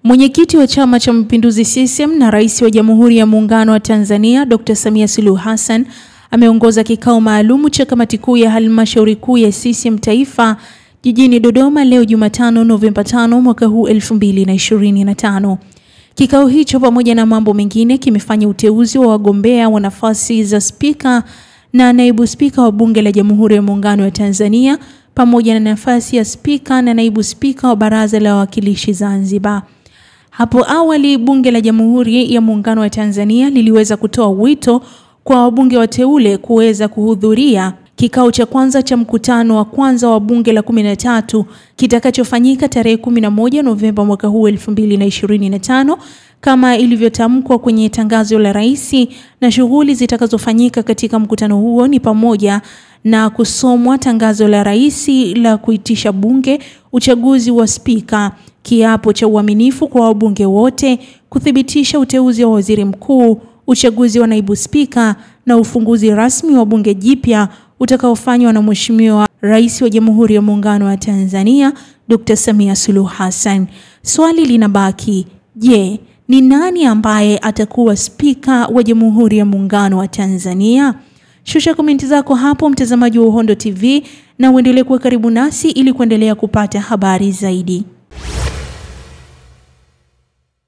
Mwenyekiti wa Chama cha Mapinduzi CCM na Rais wa Jamhuri ya Muungano wa Tanzania Dr. Samia Suluhu Hassan ameongoza kikao maalum cha kamati kuu ya halmashauri kuu ya CCM Taifa jijini Dodoma leo Jumatano Novemba 5 mwaka huu 2025. Kikao hicho pamoja na mambo mengine kimefanya uteuzi wa wagombea wa nafasi za spika na naibu spika wa Bunge la Jamhuri ya Muungano wa Tanzania pamoja na nafasi ya spika na naibu spika wa Baraza la Wawakilishi Zanzibar. Hapo awali Bunge la Jamhuri ya Muungano wa Tanzania liliweza kutoa wito kwa wabunge wateule kuweza kuhudhuria kikao cha kwanza cha mkutano wa kwanza wa Bunge la 13 kitakachofanyika tarehe 11 Novemba mwaka huu 2025 kama ilivyotamkwa kwenye tangazo la rais, na shughuli zitakazofanyika katika mkutano huo ni pamoja na kusomwa tangazo la rais la kuitisha bunge, uchaguzi wa spika, kiapo cha uaminifu kwa wabunge wote, kuthibitisha uteuzi wa waziri mkuu, uchaguzi wa naibu spika na ufunguzi rasmi wa bunge jipya utakaofanywa na Mheshimiwa Rais wa Jamhuri ya Muungano wa Tanzania Dr. Samia Suluhu Hassan. Swali linabaki, je, ni nani ambaye atakuwa spika wa Jamhuri ya Muungano wa Tanzania? Shusha komenti zako hapo mtazamaji wa Uhondo TV na uendelee kuwa karibu nasi ili kuendelea kupata habari zaidi.